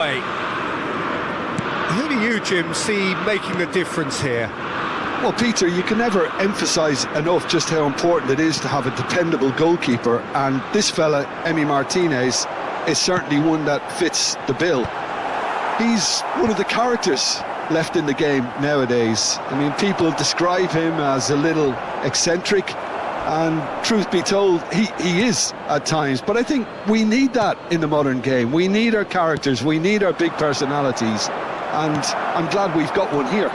Who do you, Jim, see making the difference here? Well, Peter, you can never emphasise enough just how important it is to have a dependable goalkeeper, and this fella, Emi Martinez, is certainly one that fits the bill. He's one of the characters left in the game nowadays. I mean, people describe him as a little eccentric, and truth be told, he is at times, but I think we need that in the modern game. We need our characters, we need our big personalities, and I'm glad we've got one here.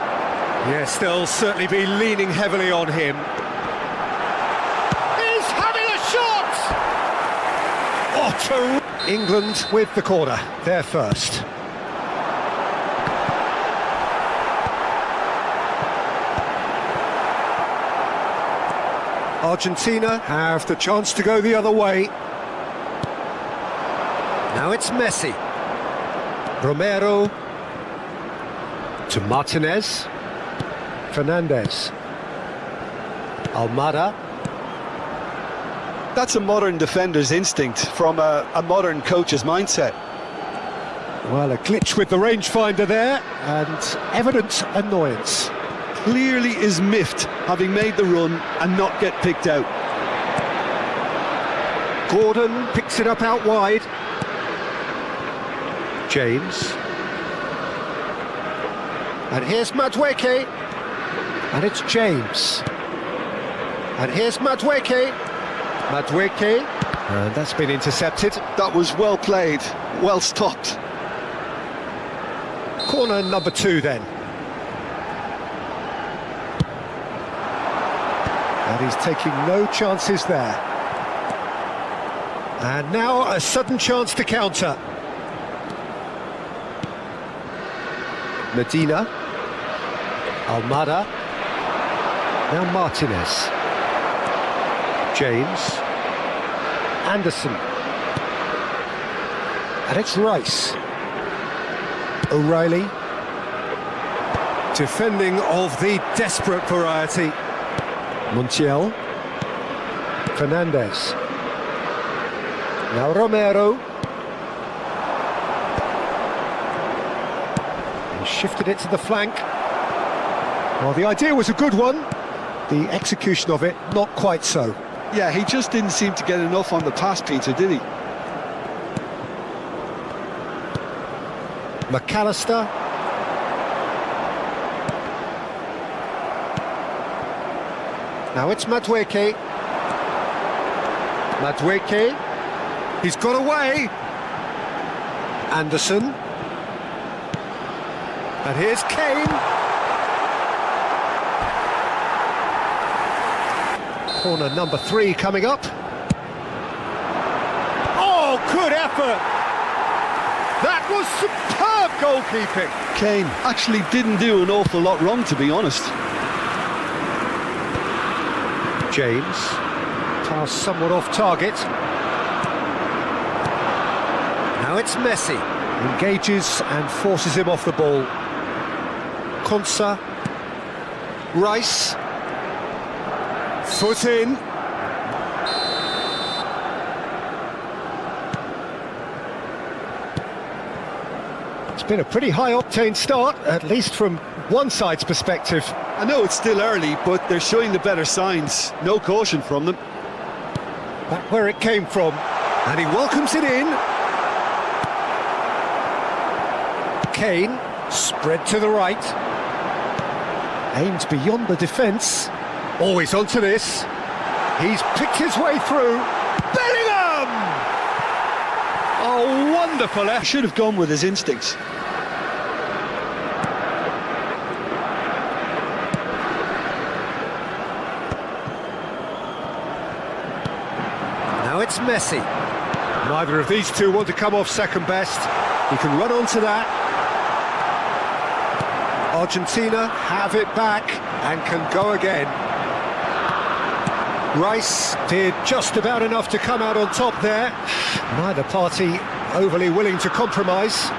Yes, they'll certainly be leaning heavily on him. He's having a shot! England with the corner, they're first. Argentina have the chance to go the other way. Now it's Messi. Romero to Martinez. Fernandez. Almada. That's a modern defender's instinct from a modern coach's mindset. Well, a glitch with the rangefinder there, and evident annoyance. Clearly is miffed, having made the run and not get picked out. Gordon picks it up out wide. James. And here's Madueke. And it's James. And here's Madueke. Madueke. And that's been intercepted. That was well played, well stopped. Corner number 2 then. And he's taking no chances there. And now a sudden chance to counter. Medina. Almada. Now Martinez. James. Anderson. And it's Rice. O'Reilly. Defending of the desperate variety. Montiel. Fernandez. Now Romero. He shifted it to the flank. Well, the idea was a good one. The execution of it, not quite so. Yeah, he just didn't seem to get enough on the pass, Peter, did he? McAllister. Now it's Madueke. Madueke. He's got away. Anderson. And here's Kane. Corner number 3 coming up. Oh, good effort! That was superb goalkeeping. Kane actually didn't do an awful lot wrong, to be honest. James, pass somewhat off target. Now it's Messi, engages and forces him off the ball. Konsa, Rice, foot in. It's been a pretty high-octane start, at least from one side's perspective. I know it's still early, but they're showing the better signs. No caution from them. Back where it came from, and he welcomes it in. Kane, spread to the right. Aims beyond the defence. Always onto this. He's picked his way through. Bellingham! Oh, wonderful effort. Should have gone with his instincts. Now it's Messi. Neither of these two want to come off second best. He can run onto that. Argentina have it back and can go again. Rice did just about enough to come out on top there. Neither party overly willing to compromise.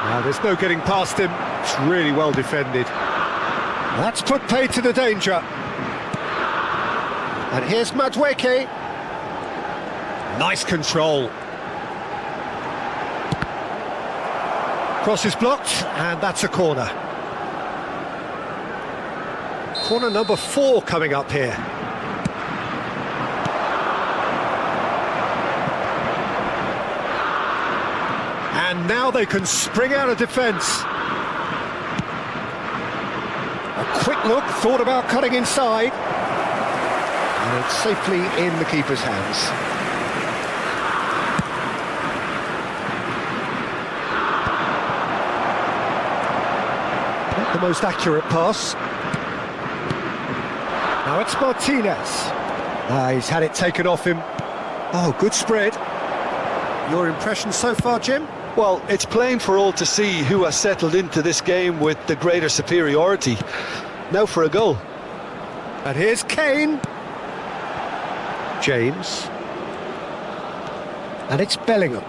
Now there's no getting past him. It's really well defended. That's put paid to the danger. And here's Madueke. Nice control. Cross is blocked, and that's a corner. Corner number 4 coming up here. And now they can spring out of defence. A quick look, thought about cutting inside. And it's safely in the keeper's hands. Not the most accurate pass. Now it's Martinez. He's had it taken off him. Oh, good spread. Your impression so far, Jim? Well, it's plain for all to see who has settled into this game with the greater superiority. Now for a goal. And here's Kane. James. And it's Bellingham.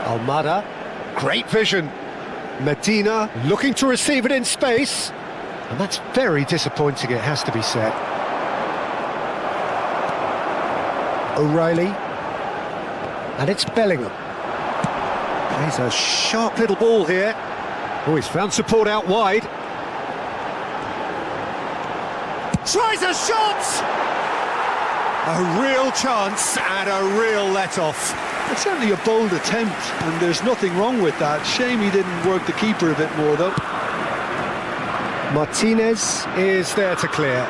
Almada. Great vision. Medina looking to receive it in space. And that's very disappointing, it has to be said. O'Reilly. And it's Bellingham. Plays a sharp little ball here. Oh, he's found support out wide. Tries a shot! A real chance and a real let-off. It's certainly a bold attempt, and there's nothing wrong with that. Shame he didn't work the keeper a bit more, though. Martinez is there to clear.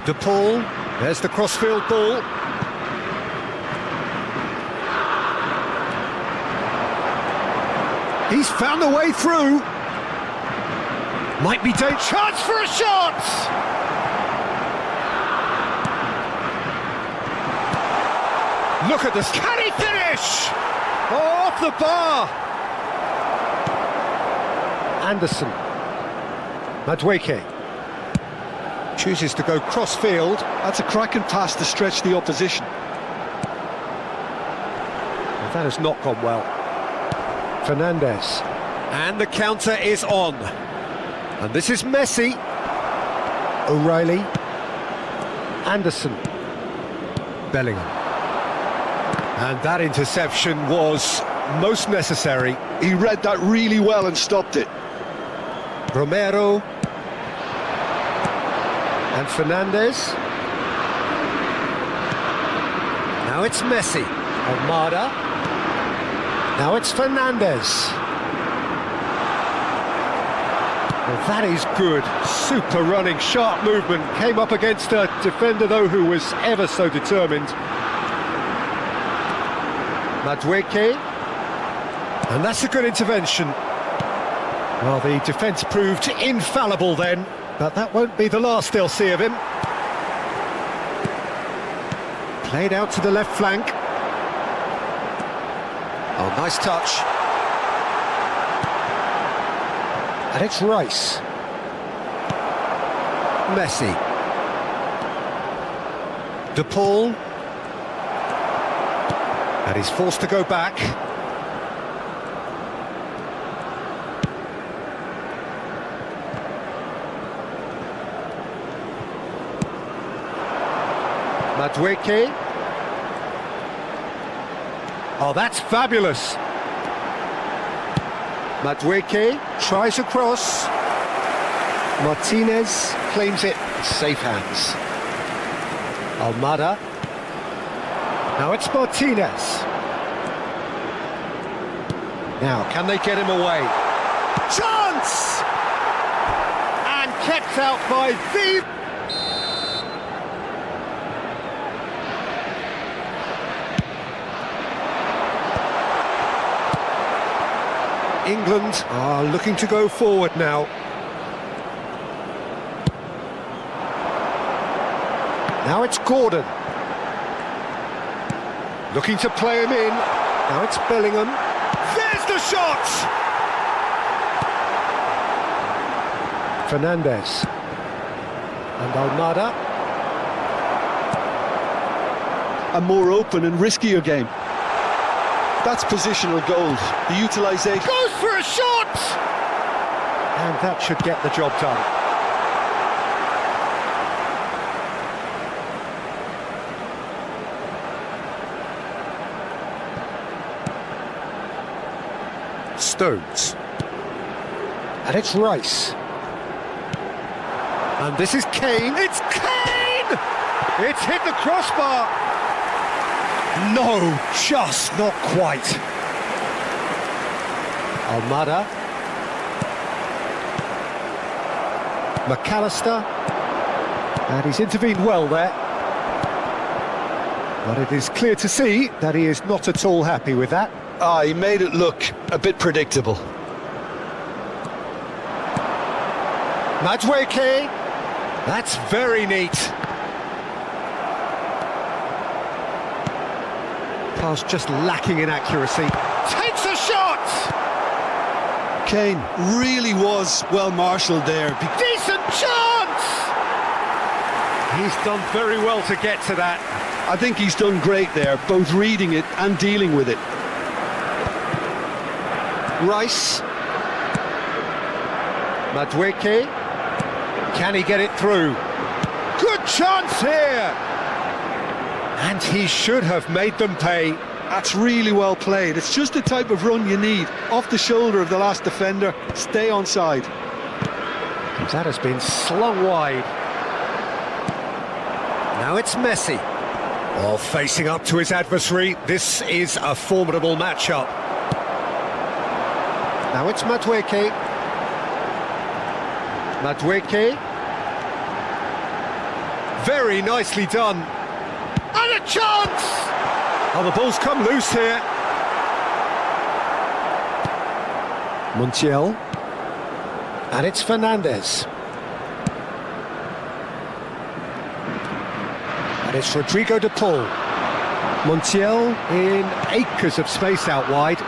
De Paul, there's the crossfield ball. He's found a way through. Might be a chance for a shot! Look at this. Can he finish? Oh, off the bar. Anderson. Madueke. Chooses to go cross-field. That's a cracking pass to stretch the opposition. Well, that has not gone well. Fernandes. And the counter is on. And this is Messi. O'Reilly. Anderson. Bellingham. And that interception was most necessary. He read that really well and stopped it. Romero. And Fernandes. Now it's Messi. Almada. Now it's Fernandes. Well, that is good. Super running, sharp movement. Came up against a defender, though, who was ever so determined. Madueke. And that's a good intervention. Well, the defence proved infallible then, but that won't be the last they'll see of him. Played out to the left flank. Oh, nice touch. And it's Rice. Messi. De Paul. And he's forced to go back. Madueke. Oh, that's fabulous. Madueke tries across. Martinez claims it. Safe hands. Almada. Now it's Martinez. Now, can they get him away? Chance! And kept out by the... England are looking to go forward now. Now it's Gordon. Looking to play him in. Now it's Bellingham. There's the shot! Fernandes. And Almada. A more open and riskier game. That's positional gold. The utilisation... Goes for a shot! And that should get the job done. stones. And it's Rice. And this is Kane. It's Kane! It's hit the crossbar. No, just not quite. Almada. McAllister. And he's intervened well there. But it is clear to see that he is not at all happy with that. He made it look a bit predictable. Madueke. That's very neat. Pass just lacking in accuracy. Takes a shot! Kane really was well marshalled there. Decent chance! He's done very well to get to that. I think he's done great there, both reading it and dealing with it. Rice. Madueke. Can he get it through? Good chance here! And he should have made them pay. That's really well played. It's just the type of run you need. Off the shoulder of the last defender, stay onside. That has been slung wide. Now it's Messi. Oh, facing up to his adversary. This is a formidable matchup. Now it's Madueke. Madueke. Very nicely done. And a chance! Oh, the ball's come loose here. Montiel. And it's Fernandez. And it's Rodrigo de Paul. Montiel in acres of space out wide.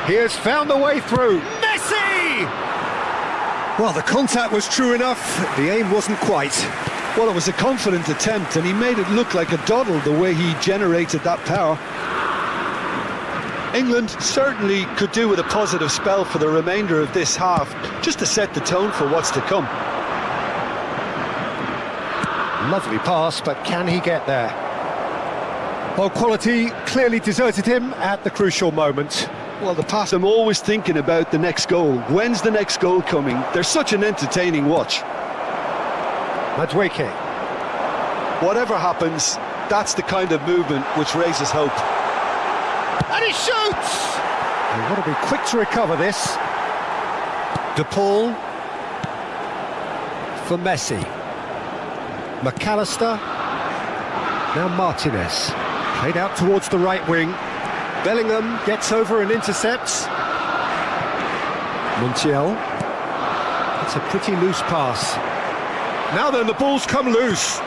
He has found the way through. Messi! Well, the contact was true enough. The aim wasn't quite. Well, it was a confident attempt, and he made it look like a doddle the way he generated that power. England certainly could do with a positive spell for the remainder of this half, just to set the tone for what's to come. Lovely pass, but can he get there? Well, quality clearly deserted him at the crucial moment. Well, the pass, I'm always thinking about the next goal. When's the next goal coming? They're such an entertaining watch. Madueke. Whatever happens, that's the kind of movement which raises hope. And he shoots! They want to be quick to recover this. De Paul. For Messi. McAllister. Now Martinez. Played out towards the right wing. Bellingham gets over and intercepts. Montiel. It's a pretty loose pass. Now then, the ball's come loose.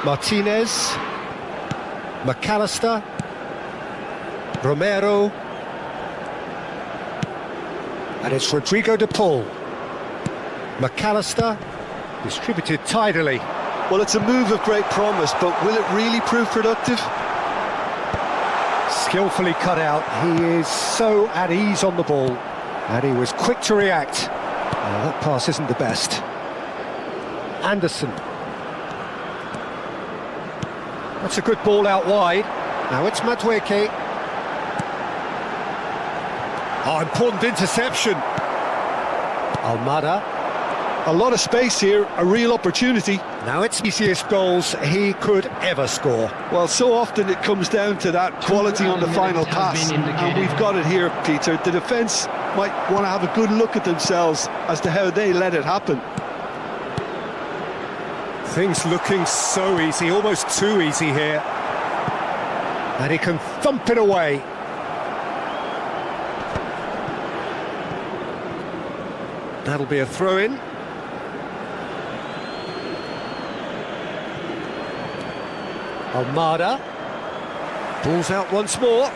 Martinez. McAllister. Romero. And it's Rodrigo de Paul. McAllister. Distributed tidily. Well, it's a move of great promise, but will it really prove productive? Skillfully cut out. He is so at ease on the ball. And he was quick to react. That pass isn't the best. Anderson. That's a good ball out wide. Now it's Madueke. Oh, important interception. Almada. A lot of space here, a real opportunity. Now it's easiest goals he could ever score. Well, so often it comes down to that quality on the final pass, and we've got it here, Peter. The defence might want to have a good look at themselves as to how they let it happen. Things looking so easy, almost too easy here. And he can thump it away. That'll be a throw-in. Almada. Ball's out once more.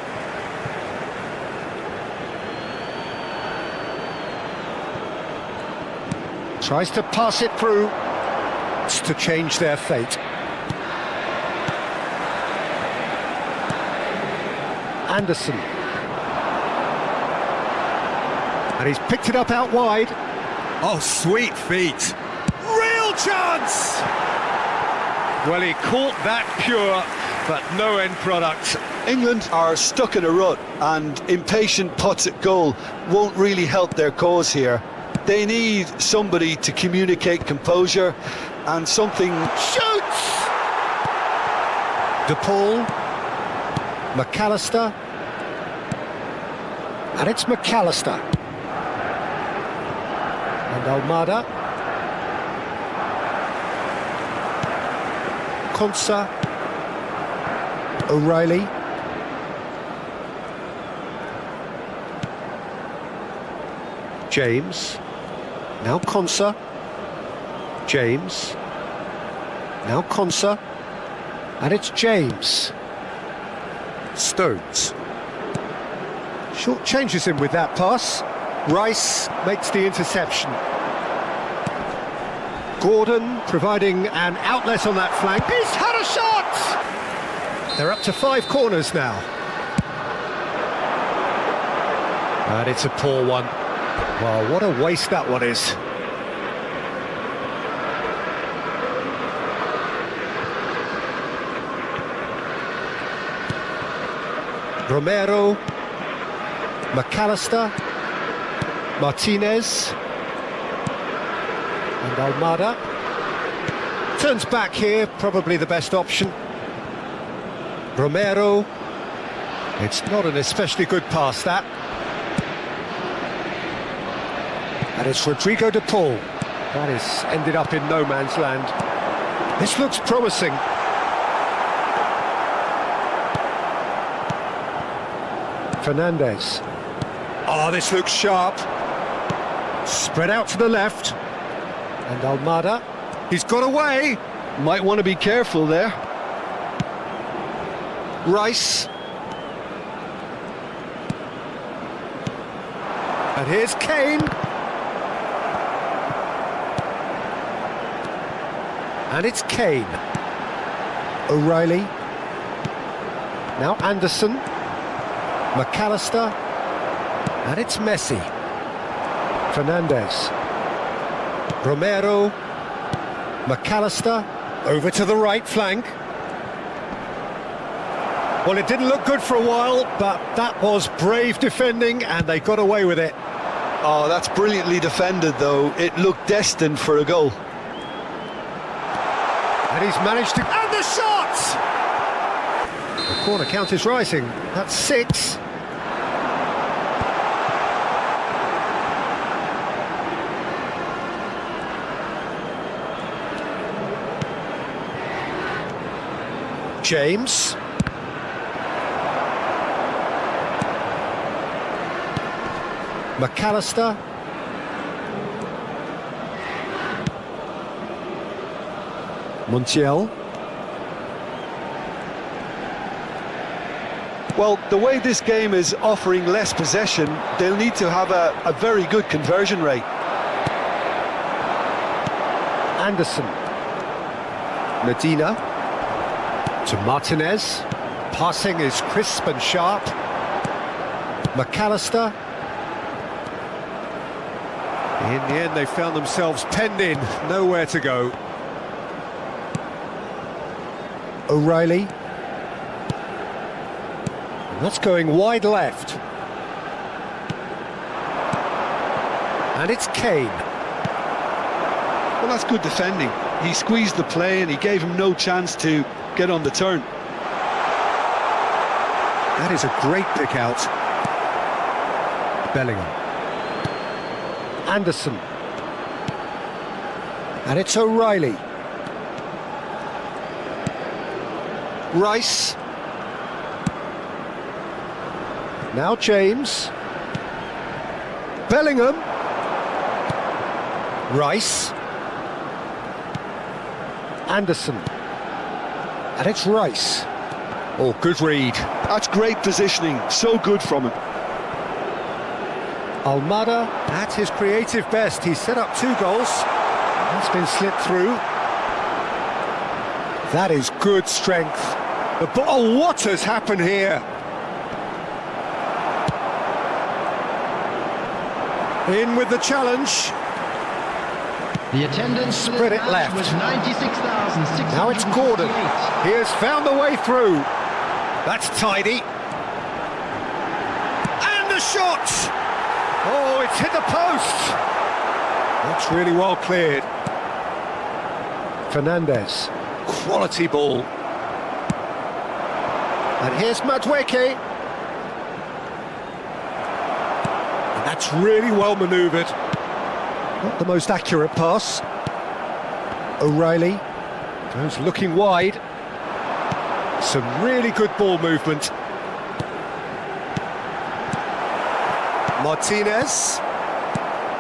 Tries to pass it through. It's to change their fate. Anderson. And he's picked it up out wide. Oh, sweet feet. Real chance! Well, he caught that pure, but no end product. England are stuck in a rut, and impatient putts at goal won't really help their cause here. They need somebody to communicate composure and something... Shoots! De Paul, McAllister, and it's McAllister. And Almada. Konsa, O'Reilly. James. Now Konsa. James. Now Konsa. And it's James. Stones. Short changes him with that pass. Rice makes the interception. Gordon providing an outlet on that flank. He's had a shot! They're up to 5 corners now. And it's a poor one. Well, what a waste that one is. Romero, McAllister, Martinez, and Almada. Turns back here, probably the best option. Romero. It's not an especially good pass, that. And it's Rodrigo de Paul. That has ended up in no man's land. This looks promising. Fernandez. Oh, this looks sharp. Spread out to the left. And Almada. He's got away. Might want to be careful there. Rice. And here's Kane. And it's Kane. O'Reilly. Now Anderson. McAllister. And it's Messi. Fernandez. Romero. McAllister. Over to the right flank. Well, it didn't look good for a while, but that was brave defending, and they got away with it. Oh, that's brilliantly defended, though. It looked destined for a goal. And he's managed to... And the shot! The corner count is rising. That's 6. James. McAllister. Montiel. Well, the way this game is offering less possession, they'll need to have a very good conversion rate. Anderson. Medina. To Martinez. Passing is crisp and sharp. McAllister. In the end, they found themselves penned in, nowhere to go. O'Reilly. And that's going wide left. And it's Kane. Well, that's good defending. He squeezed the play and he gave him no chance to get on the turn. That is a great pick out. Bellingham. Anderson. And it's O'Reilly. Rice. Now James. Bellingham. Rice. Anderson. And it's Rice. Oh, good read. That's great positioning. So good from him. Almada at his creative best. He's set up 2 goals. That's been slipped through. That is good strength. Oh, what has happened here? In with the challenge. The attendance for Spread this it match left. was 96,668. Now it's Gordon. He has found the way through. That's tidy. And the shot! Oh, it's hit the post. That's really well cleared. Fernandez. Quality ball. And here's Madueke. And that's really well manoeuvred. Not the most accurate pass. O'Reilly goes looking wide. Some really good ball movement. Martinez.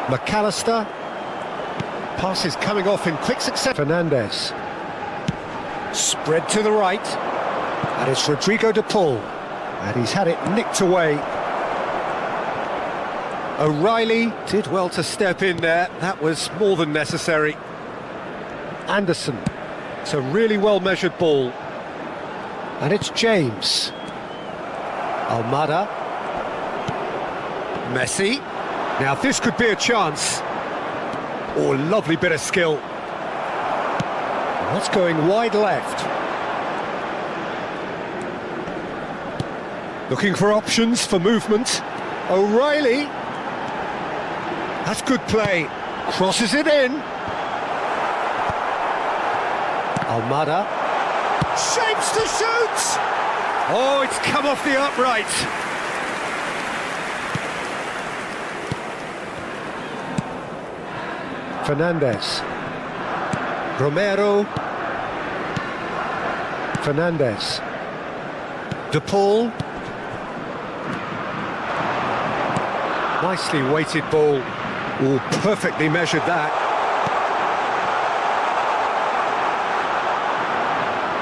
McAllister. Pass is coming off in quick succession. Fernandez. Spread to the right. And it's Rodrigo de Paul. And he's had it nicked away. O'Reilly did well to step in there. That was more than necessary. Anderson. It's a really well-measured ball. And it's James. Almada. Messi. Now this could be a chance. Oh, lovely bit of skill. That's going wide left. Looking for options for movement. O'Reilly. That's good play. Crosses it in. Almada. Shapes to shoot! Oh, it's come off the upright. Fernandez. Romero. Fernandez. De Paul. Nicely weighted ball. Oh, perfectly measured that.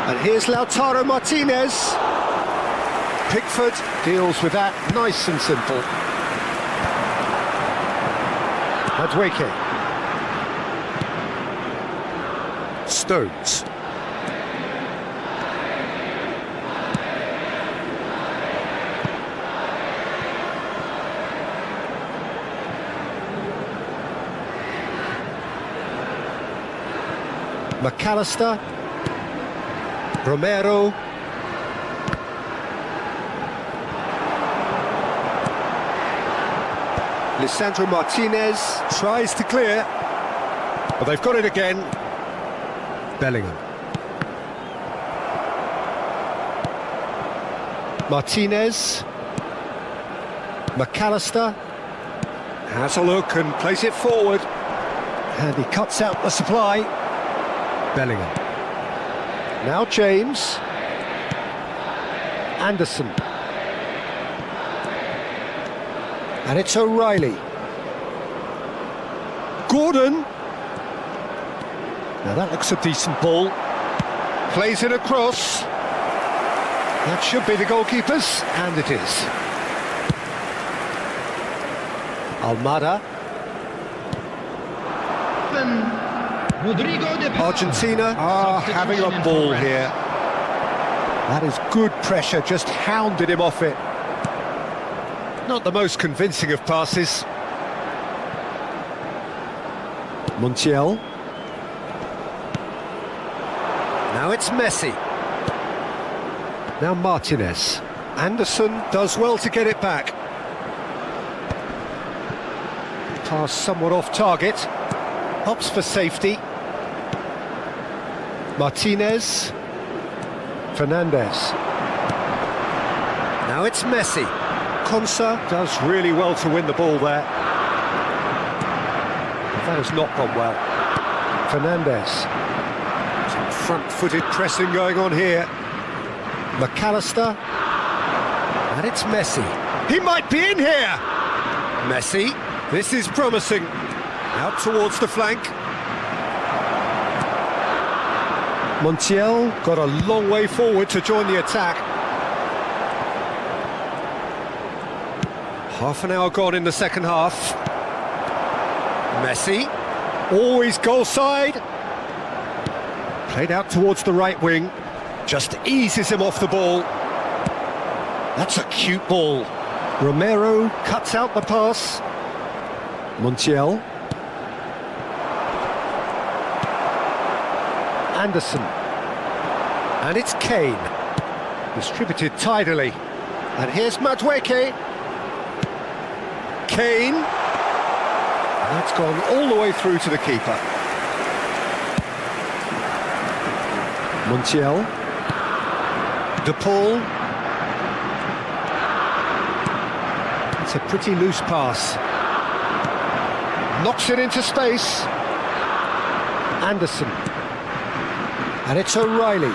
And here's Lautaro Martinez. Pickford deals with that nice and simple. Madueke. Stones. McAllister. Romero. Lisandro Martinez tries to clear, but they've got it again. Bellingham. Martinez. McAllister has a look and plays it forward. And he cuts out the supply. Bellingham. Now James. Anderson. And it's O'Reilly. Gordon. Now that looks a decent ball. Plays it across. That should be the goalkeeper's, and it is. Almada. Rodrigo de Paul. Argentina are having a ball here. That is good pressure, just hounded him off it. Not the most convincing of passes. Montiel. Now it's Messi. Now Martinez. Anderson does well to get it back. Pass somewhat off target. Opts for safety. Martinez. Fernandez. Now it's Messi. Konsa does really well to win the ball there. That has not gone well. Fernandez. Some front-footed pressing going on here. McAllister. And it's Messi. He might be in here! Messi. This is promising. Out towards the flank. Montiel got a long way forward to join the attack. Half an hour gone in the second half. Messi, always goal side. Played out towards the right wing. Just eases him off the ball. That's a cute ball. Romero cuts out the pass. Montiel. Anderson. And it's Kane. Distributed tidily. And here's Madueke. Kane. And that's gone all the way through to the keeper. Montiel. De Paul. It's a pretty loose pass. Knocks it into space. Anderson. And it's O'Reilly.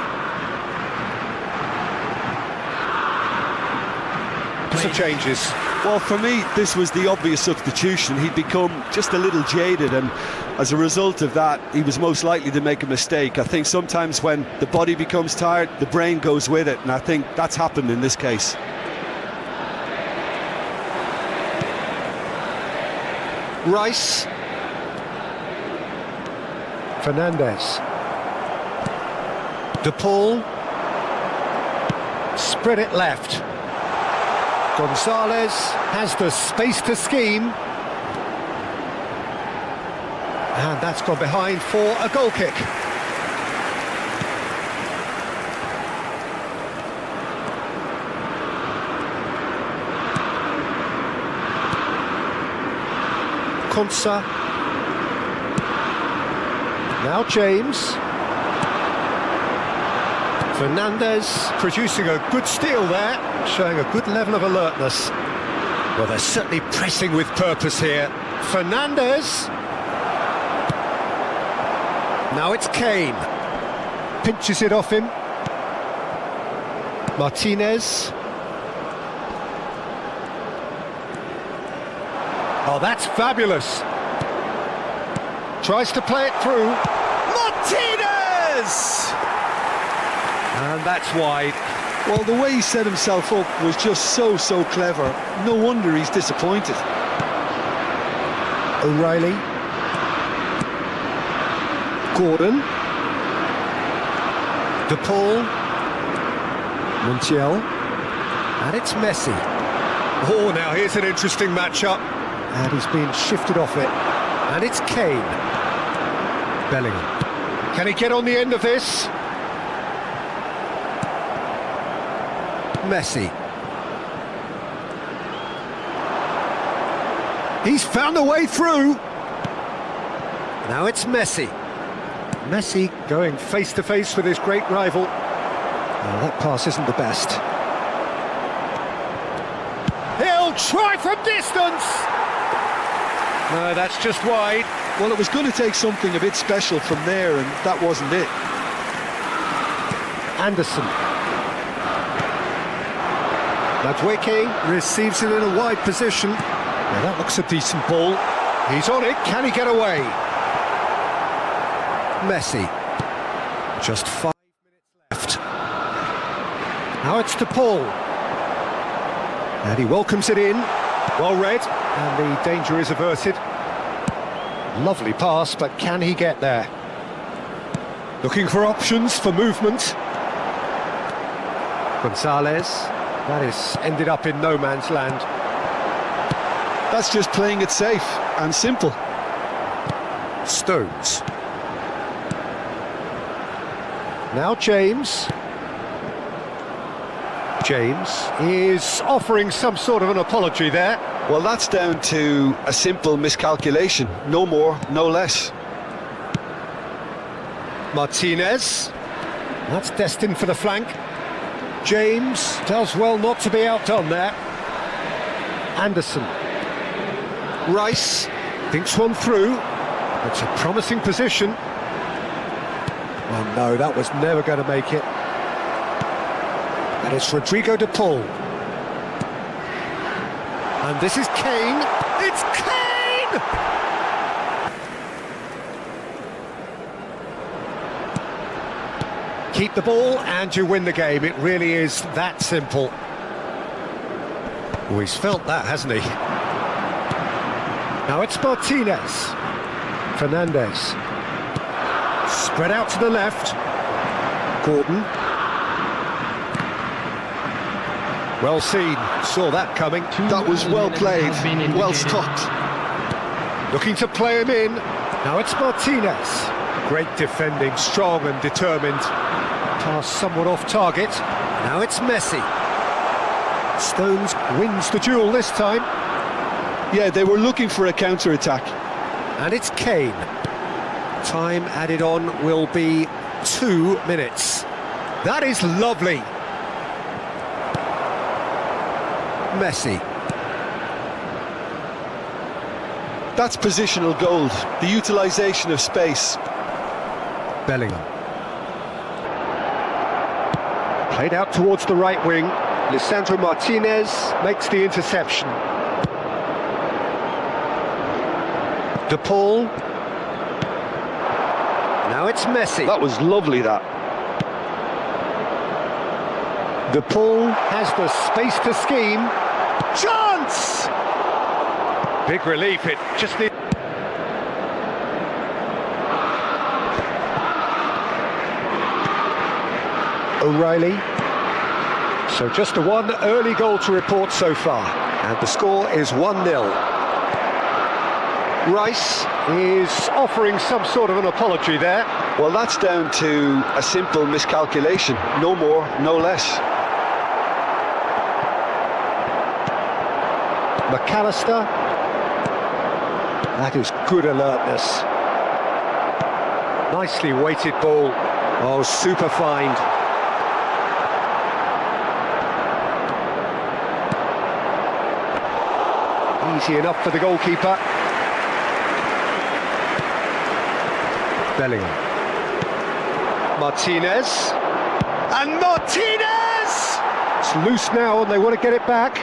Some changes. Well, for me, this was the obvious substitution. He'd become just a little jaded, and as a result of that, he was most likely to make a mistake. I think sometimes when the body becomes tired, the brain goes with it, and I think that's happened in this case. Rice. Fernandez. De Paul. Spread it left. Gonzalez has the space to scheme. And that's gone behind for a goal kick. Konsa. Now James. Fernandez producing a good steal there, showing a good level of alertness. Well, they're certainly pressing with purpose here. Fernandez. Now it's Kane. Pinches it off him. Martinez. Oh, that's fabulous. Tries to play it through. Martinez! And that's wide. Well, the way he set himself up was just so clever. No wonder he's disappointed. O'Reilly. Gordon. De Paul. Montiel. And it's Messi. Oh, now here's an interesting matchup. And he's been shifted off it. And it's Kane. Bellingham. Can he get on the end of this? Messi. He's found a way through. Now it's Messi. Messi going face to face with his great rival. Well, that pass isn't the best. He'll try from distance. No, that's just wide. Well, it was going to take something a bit special from there, and that wasn't it. Anderson. Madueke receives it in a wide position. Now that looks a decent ball. He's on it. Can he get away? Messi. Just 5 minutes left. Now it's De Paul. And he welcomes it in. Well read. And the danger is averted. Lovely pass, but can he get there? Looking for options for movement. Gonzalez. That is ended up in no man's land. That's just playing it safe and simple. Stones. Now James. James is offering some sort of an apology there. Well, that's down to a simple miscalculation. No more, no less. Martinez. That's destined for the flank. James does well not to be outdone there. Anderson. Rice thinks one through. It's a promising position. Oh no, that was never going to make it. And it's Rodrigo De Paul. And this is Kane. It's Kane! Keep the ball and you win the game. It really is that simple. Oh, he's felt that, hasn't he? Now it's Martinez. Fernandez. Spread out to the left. Gordon. Well seen. Saw that coming. That was well played, well stopped. Looking to play him in. Now it's Martinez. Great defending, strong and determined. Pass somewhat off target. Now it's Messi. Stones wins the duel this time. Yeah, they were looking for a counter-attack. And it's Kane. Time added on will be 2 minutes. That is lovely. Messi. That's positional gold, the utilisation of space. Bellingham. Played out towards the right wing. Lisandro Martinez makes the interception. De Paul. Now it's Messi. That was lovely, that. De Paul has the space to scheme. Chance! Big relief, it just needs... O'Reilly. So just the one early goal to report so far. And the score is 1-0. Rice is offering some sort of an apology there. Well, that's down to a simple miscalculation. No more, no less. McAllister. That is good alertness. Nicely weighted ball. Oh, super find. Easy enough for the goalkeeper. Bellingham. Martinez. And Martinez! It's loose now and they want to get it back.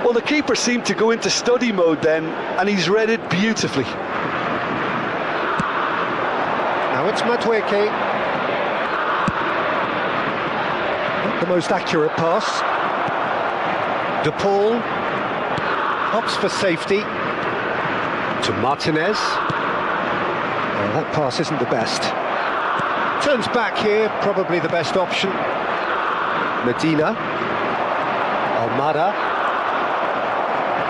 Well, the keeper seemed to go into study mode then, and he's read it beautifully. Now it's Madueke. Not the most accurate pass. De Paul opts for safety to Martinez. Oh, that pass isn't the best. Turns back here, probably the best option. Medina. Almada.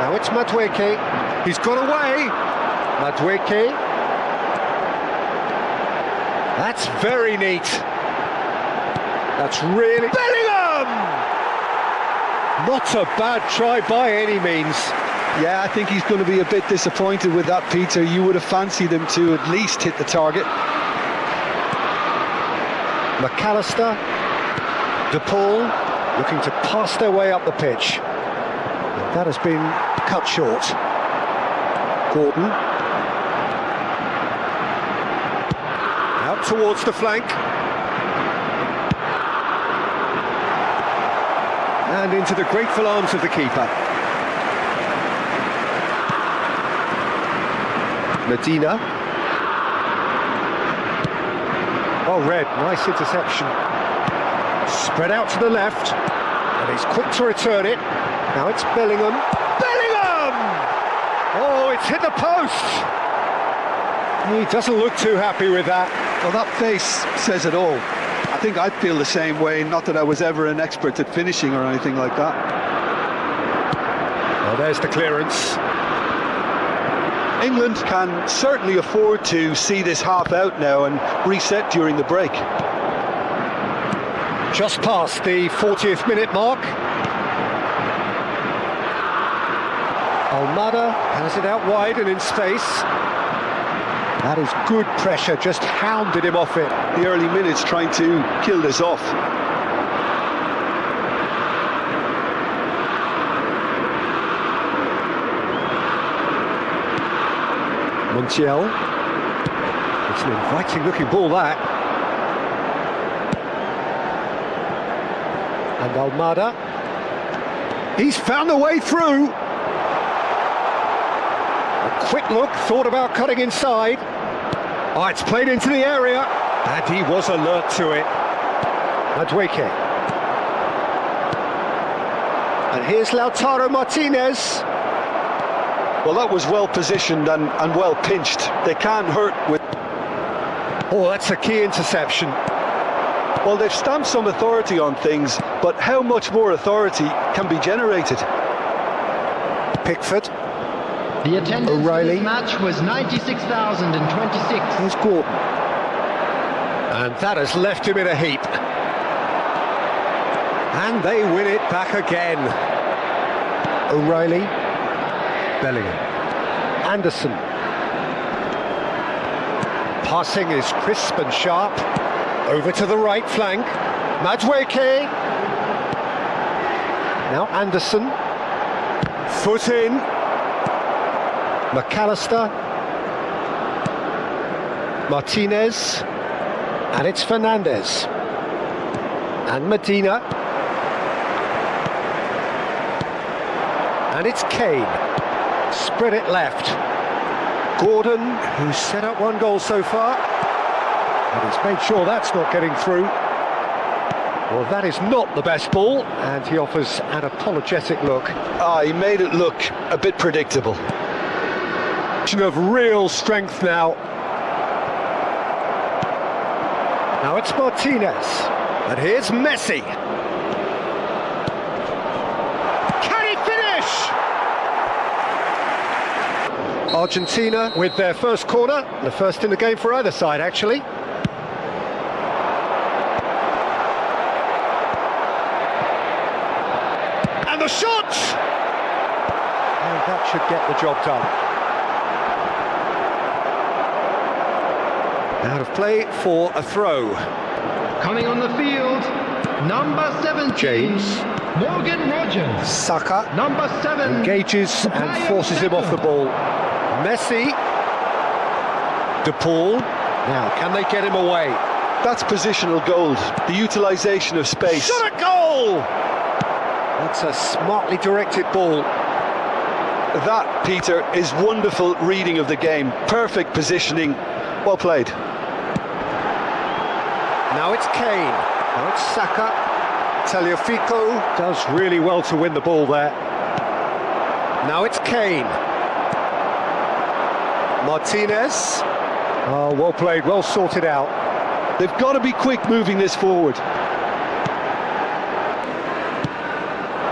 Now it's Madueke. He's got away. Madueke. That's very neat. That's really... Bellingham! Not a bad try by any means. Yeah, I think he's going to be a bit disappointed with that, Peter. You would have fancied him to at least hit the target. McAllister. De Paul looking to pass their way up the pitch. And that has been cut short. Gordon. Out towards the flank. And into the grateful arms of the keeper. Medina. Oh, Red, nice interception. Spread out to the left, and he's quick to return it. Now it's Bellingham. Bellingham! Oh, it's hit the post! He doesn't look too happy with that. Well, that face says it all. I think I'd feel the same way, not that I was ever an expert at finishing or anything like that. Well, there's the clearance. England can certainly afford to see this half out now and reset during the break. Just past the 40th minute mark. Almada has it out wide and in space. That is good pressure, just hounded him off it. The early minutes trying to kill this off. Montiel. It's an inviting looking ball, that. And Almada. He's found a way through. A quick look, thought about cutting inside. Oh, it's played into the area. And he was alert to it. Madueke. And here's Lautaro Martinez. Well, that was well positioned and well pinched. They can't hurt with... Oh, that's a key interception. Well, they've stamped some authority on things, but how much more authority can be generated? Pickford. The attendance O'Reilly. for this match was 96,026. Here's Gordon. And that has left him in a heap. And they win it back again. O'Reilly. Bellingham. Anderson. Passing is crisp and sharp. Over to the right flank. Madueke. Now Anderson. Foot in. McAllister. Martinez. And it's Fernandez. And Medina. And it's Kane. Spread it left. Gordon, who's set up one goal so far. And he's made sure that's not getting through. Well, that is not the best ball, and he offers an apologetic look. He made it look a bit predictable. Of real strength now. Now it's Martinez, and here's Messi. Can he finish? Argentina with their first corner, the first in the game for either side, actually. And the shot! And that should get the job done. Out of play for a throw. Coming on the field, number 17, James. Morgan Rogers. Saka Number 7, engages and forces him off the ball. Messi. De Paul. Now, can they get him away? That's positional gold, the utilisation of space. Shot a goal! That's a smartly directed ball. That, Peter, is wonderful reading of the game. Perfect positioning. Well played. Now it's Kane. Now it's Saka. Tagliafico does really well to win the ball there. Now it's Kane. Martinez. Oh, well played, well sorted out. They've got to be quick moving this forward.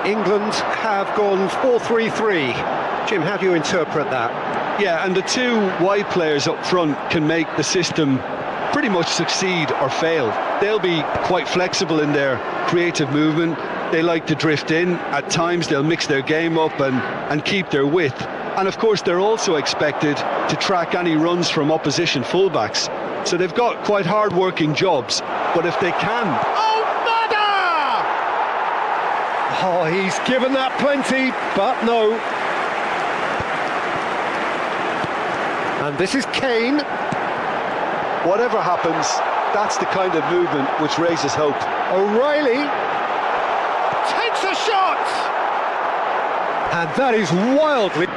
England have gone 4-3-3. Jim, how do you interpret that? Yeah, and the two wide players up front can make the system pretty much succeed or fail. They'll be quite flexible in their creative movement. They like to drift in. At times they'll mix their game up and keep their width. And of course they're also expected to track any runs from opposition fullbacks. So they've got quite hard-working jobs. But if they can... Oh, Mada! Oh, he's given that plenty, but no. And this is Kane. Whatever happens, that's the kind of movement which raises hope. O'Reilly takes a shot! And that is wildly...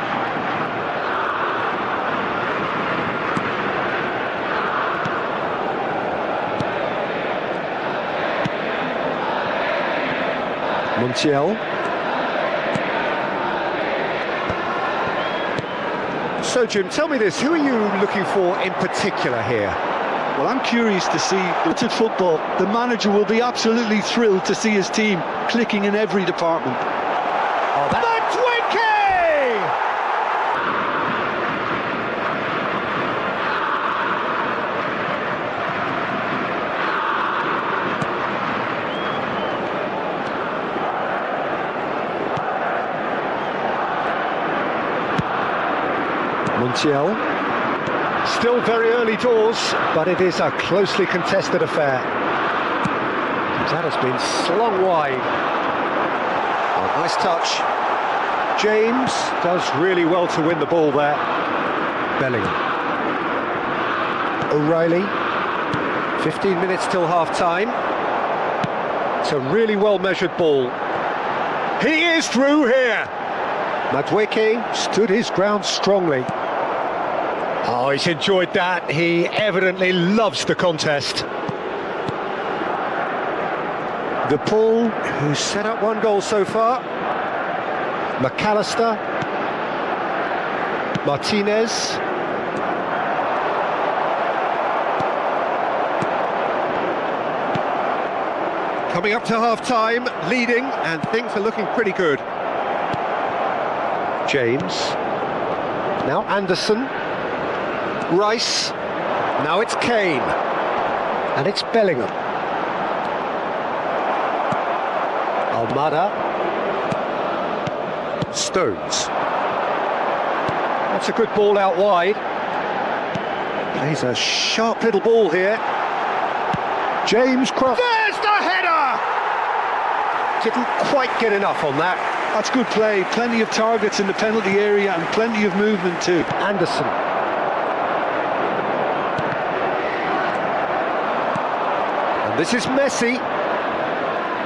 Montiel. So, Jim, tell me this, who are you looking for in particular here? Well, I'm curious to see at football. The manager will be absolutely thrilled to see his team clicking in every department. Oh, Madueke! Montiel. Still very early doors, but it is a closely contested affair. That has been slung wide. Oh, nice touch. James does really well to win the ball there. Bellingham. O'Reilly. 15 minutes till half-time. It's a really well-measured ball. He is through here. Madueke stood his ground strongly. Oh, he's enjoyed that. He evidently loves the contest. De Paul, who's set up one goal so far. McAllister. Martinez. Coming up to half-time, leading, and things are looking pretty good. James. Now Anderson. Rice. Now it's Kane. And it's Bellingham. Almada. Stones. That's a good ball out wide. Plays a sharp little ball here. James Cross. There's the header! Didn't quite get enough on that. That's good play. Plenty of targets in the penalty area and plenty of movement too. Anderson. And this is Messi.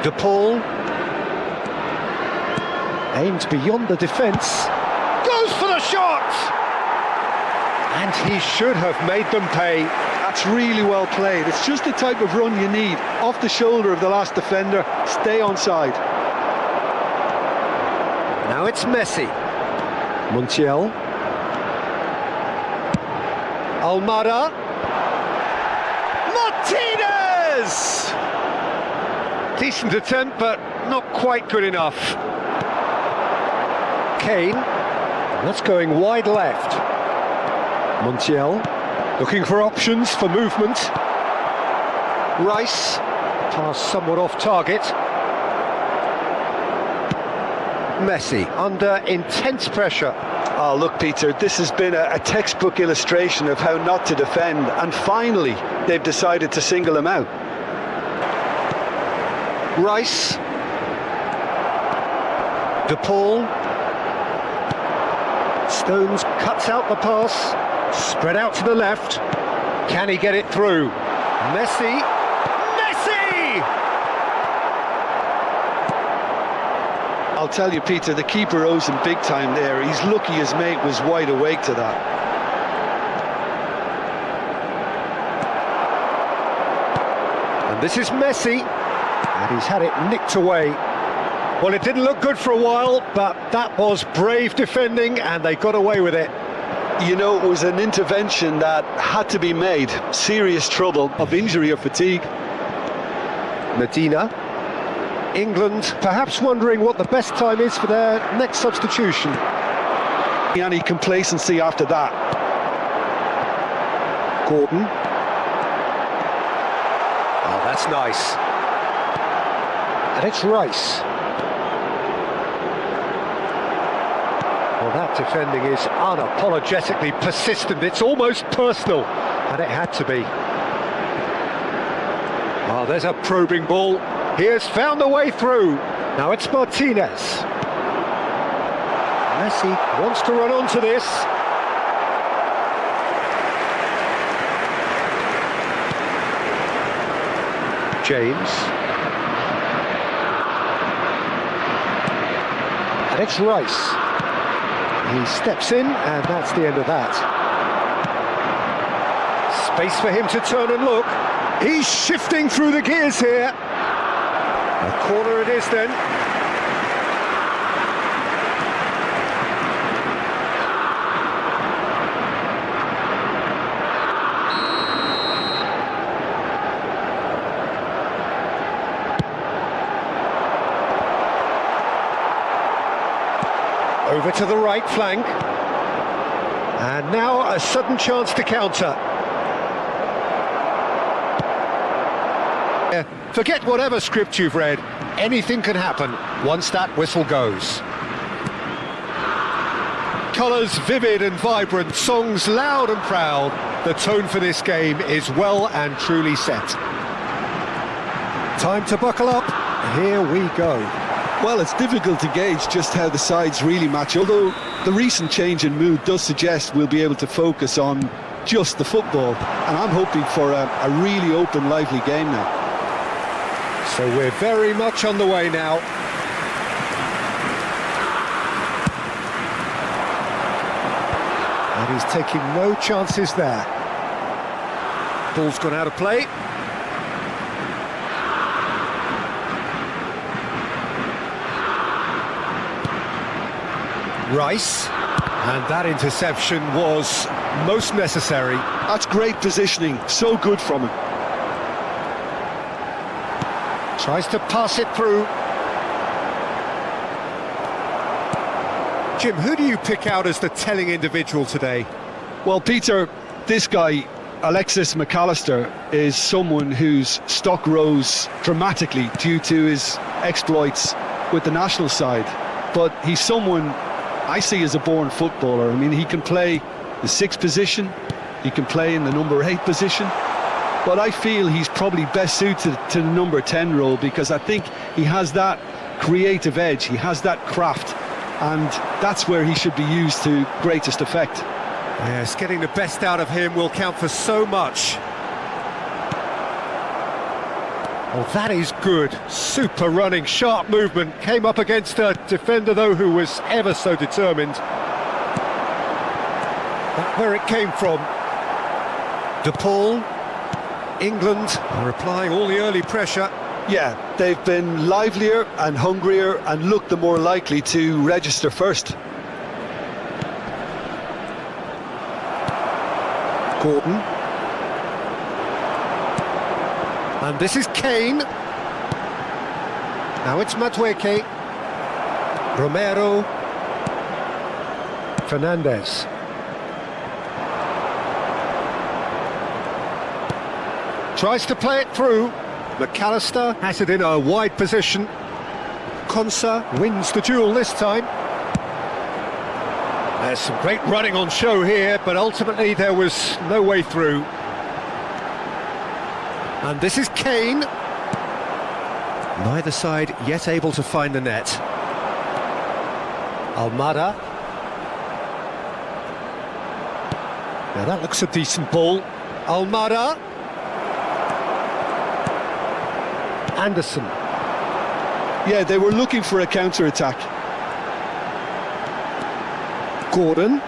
De Paul. Aims beyond the defence. Goes for the shot! And he should have made them pay. That's really well played. It's just the type of run you need. Off the shoulder of the last defender, stay onside. Now it's Messi. Montiel. Almada. Martinez! Decent attempt, but not quite good enough. Kane. That's going wide left. Montiel. Looking for options for movement. Rice. Pass somewhat off target. Messi under intense pressure. Oh, look, Peter, this has been a textbook illustration of how not to defend, and finally they've decided to single him out. Rice. De Paul. Stones cuts out the pass. Spread out to the left. Can he get it through? Messi. Messi! I'll tell you, Peter, the keeper owes him big time there. He's lucky his mate was wide awake to that. And this is Messi. And he's had it nicked away. Well, it didn't look good for a while, but that was brave defending, and they got away with it. You know, it was an intervention that had to be made. Serious trouble of injury or fatigue. Medina. England perhaps wondering what the best time is for their next substitution. Any complacency after that. Gordon. Oh, that's nice. And it's Rice. Well, that defending is unapologetically persistent. It's almost personal, and it had to be. Oh, there's a probing ball. He has found a way through. Now it's Martinez. Messi wants to run onto this. James. And it's Rice. He steps in, and that's the end of that. Space for him to turn and look. He's shifting through the gears here. A corner it is then. Over to the right flank. And now a sudden chance to counter. Forget whatever script you've read. Anything can happen once that whistle goes. Colours vivid and vibrant, songs loud and proud. The tone for this game is well and truly set. Time to buckle up. Here we go. Well, it's difficult to gauge just how the sides really match, although the recent change in mood does suggest we'll be able to focus on just the football, and I'm hoping for a really open, lively game now. So we're very much on the way now. And he's taking no chances there. Ball's gone out of play. Rice, and that interception was most necessary. That's great positioning, so good from him. Tries to pass it through. Jim, who do you pick out as the telling individual today? Well, Peter, this guy, Alexis McAllister, is someone whose stock rose dramatically due to his exploits with the national side. But he's someone I see as a born footballer. I mean, he can play the 6th position, he can play in the number 8 position, but I feel he's probably best suited to the number 10 role because I think he has that creative edge, he has that craft, and that's where he should be used to greatest effect. Yes, getting the best out of him will count for so much. Oh, that is good. Super running, sharp movement. Came up against a defender, though, who was ever so determined. That's where it came from. De Paul. England are applying all the early pressure. Yeah, they've been livelier and hungrier and looked the more likely to register first. Gordon. And this is Kane. Now it's Madueke. Romero. Fernandez. Tries to play it through. McAllister has it in a wide position. Konsa wins the duel this time. There's some great running on show here, but ultimately there was no way through. And this is Kane. Neither side yet able to find the net. Almada. Now that looks a decent ball. Almada. Anderson. Yeah, they were looking for a counter-attack. Gordon.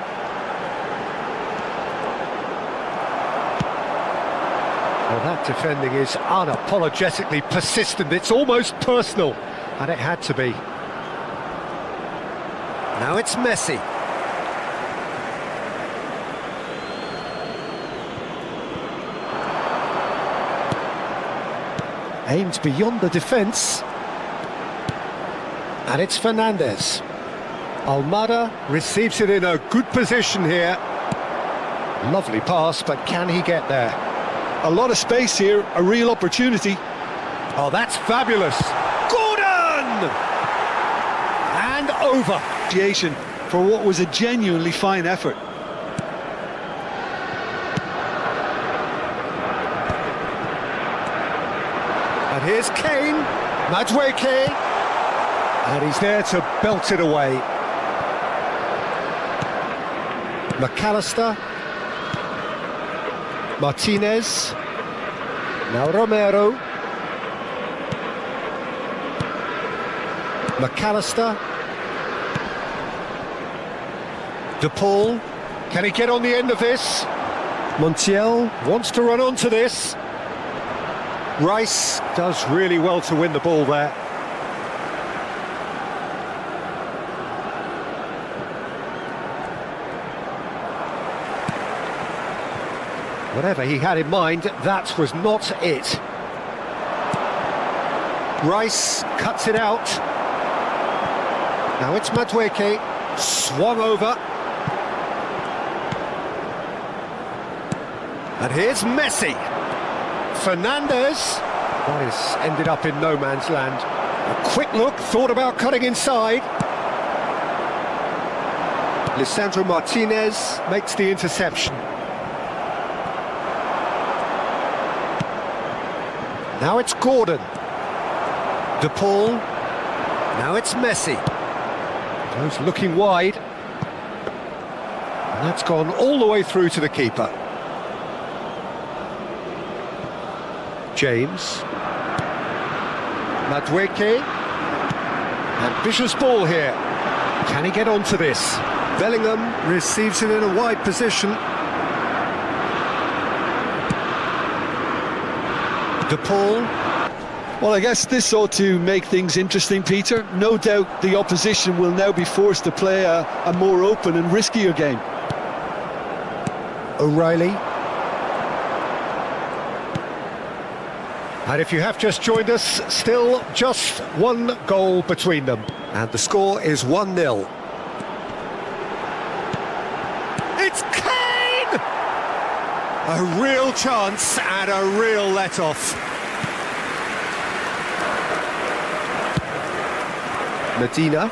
Well, that defending is unapologetically persistent. It's almost personal, and it had to be. Now it's Messi. Aimed beyond the defence. And it's Fernandez. Almada receives it in a good position here. Lovely pass, but can he get there? A lot of space here, a real opportunity. Oh, that's fabulous. Gordon! And over. Appreciation for what was a genuinely fine effort. And here's Kane. Madueke. And he's there to belt it away. McAllister. Martinez. Now Romero. McAllister. De Paul. Can he get on the end of this? Montiel wants to run onto this. Rice does really well to win the ball there. Whatever he had in mind, that was not it. Rice cuts it out. Now it's Madueke, swung over. And here's Messi. Fernandez. That has ended up in no man's land. A quick look, thought about cutting inside. Lisandro Martinez makes the interception. Now it's Gordon. De Paul. Now it's Messi. Goes looking wide. And that's gone all the way through to the keeper. James. Madueke. Ambitious ball here. Can he get onto this? Bellingham receives it in a wide position. De Paul. Well, I guess this ought to make things interesting, Peter. No doubt the opposition will now be forced to play a more open and riskier game. O'Reilly. And if you have just joined us, still just one goal between them. And the score is 1-0. A real chance and a real let-off. Medina.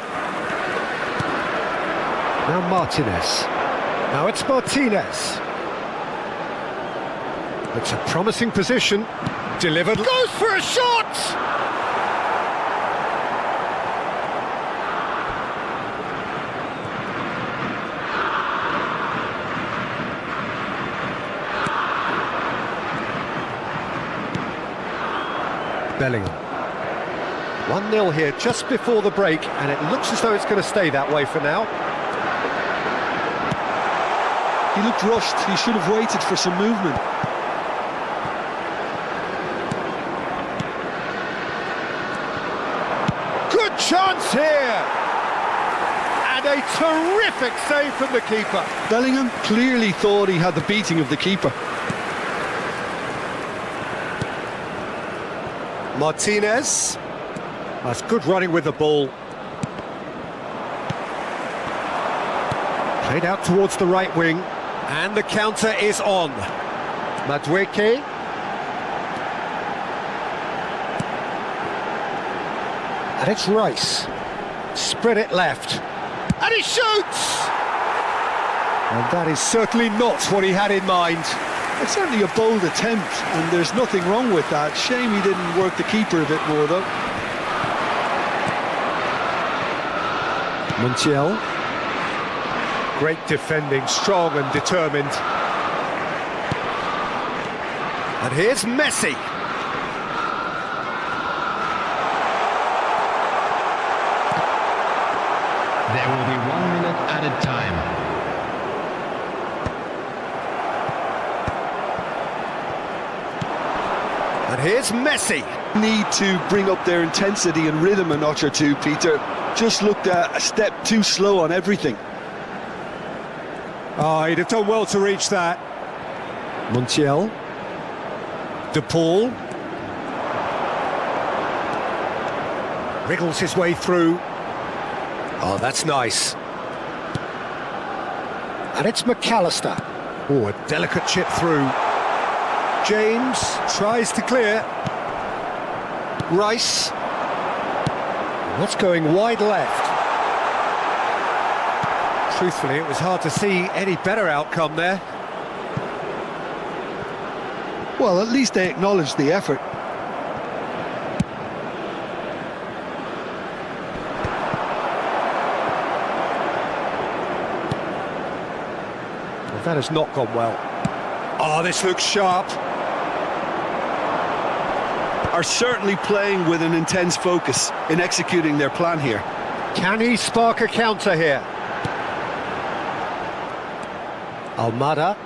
Now Martinez. Now it's Martinez. It's a promising position. Delivered. Goes for a shot! Bellingham. 1-0 here just before the break, and it looks as though it's going to stay that way for now. He looked rushed. He should have waited for some movement. Good chance here! And a terrific save from the keeper. Bellingham clearly thought he had the beating of the keeper. Martinez. That's good running with the ball. Played out towards the right wing. And the counter is on. Madueke. And it's Rice. Spread it left. And he shoots! And that is certainly not what he had in mind. It's certainly a bold attempt, and there's nothing wrong with that. Shame he didn't work the keeper a bit more, though. Montiel. Great defending, strong and determined. And here's Messi. There will be 1 minute added time. And here's Messi. Need to bring up their intensity and rhythm a notch or two, Peter. Just looked a step too slow on everything. Oh, he'd have done well to reach that. Montiel. De Paul. Wriggles his way through. Oh, that's nice. And it's McAllister. Oh, a delicate chip through. James tries to clear. Rice. What's going wide left? Truthfully, it was hard to see any better outcome there. Well, at least they acknowledged the effort. Well, that has not gone well. Oh, this looks sharp. Are certainly playing with an intense focus in executing their plan here. Can he spark a counter here? Almada.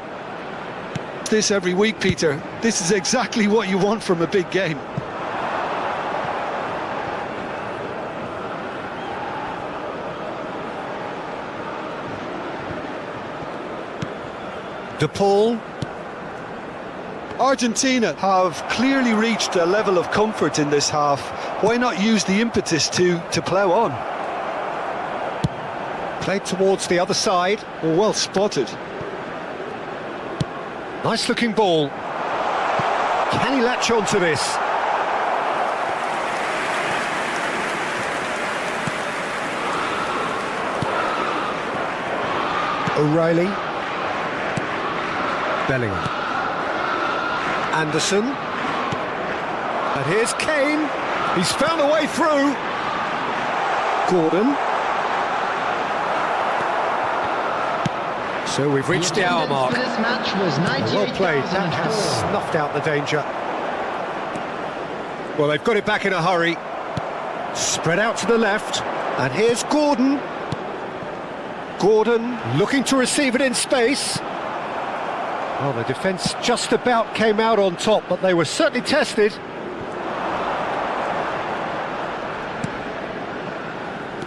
This every week, Peter. This is exactly what you want from a big game. De Paul. Argentina have clearly reached a level of comfort in this half. Why not use the impetus to plough on? Played towards the other side. Well spotted. Nice looking ball. Can he latch on to this? O'Reilly. Bellingham. Anderson. And here's Kane. He's found a way through. Gordon. So we've reached the hour mark. This match was Well played. That has snuffed out the danger. Well, they've got it back in a hurry. Spread out to the left. And here's Gordon. Gordon looking to receive it in space. Well, the defence just about came out on top, but they were certainly tested.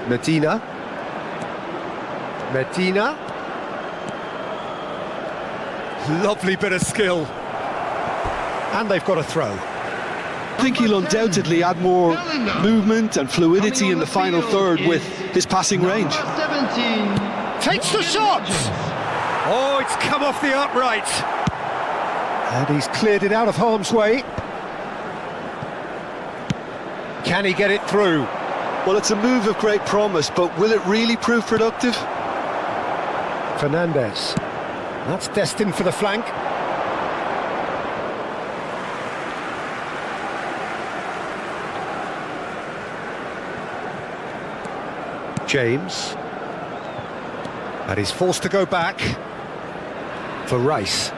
Medina. Medina. Lovely bit of skill. And they've got a throw. I think he'll undoubtedly add more movement and fluidity in the final third with his passing range. 17. Takes the shot! Oh, it's come off the upright. And he's cleared it out of harm's way. Can he get it through? Well, it's a move of great promise, but will it really prove productive? Fernandez. That's destined for the flank. James. And he's forced to go back for Rice.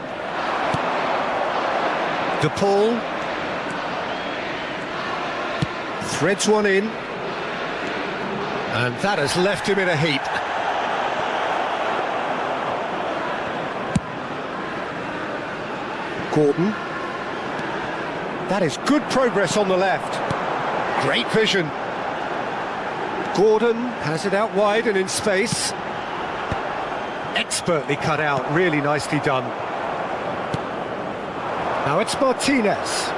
De Paul. Threads one in. And that has left him in a heap. Gordon. That is good progress on the left. Great vision. Gordon has it out wide and in space. Expertly cut out, really nicely done. Now it's Martinez.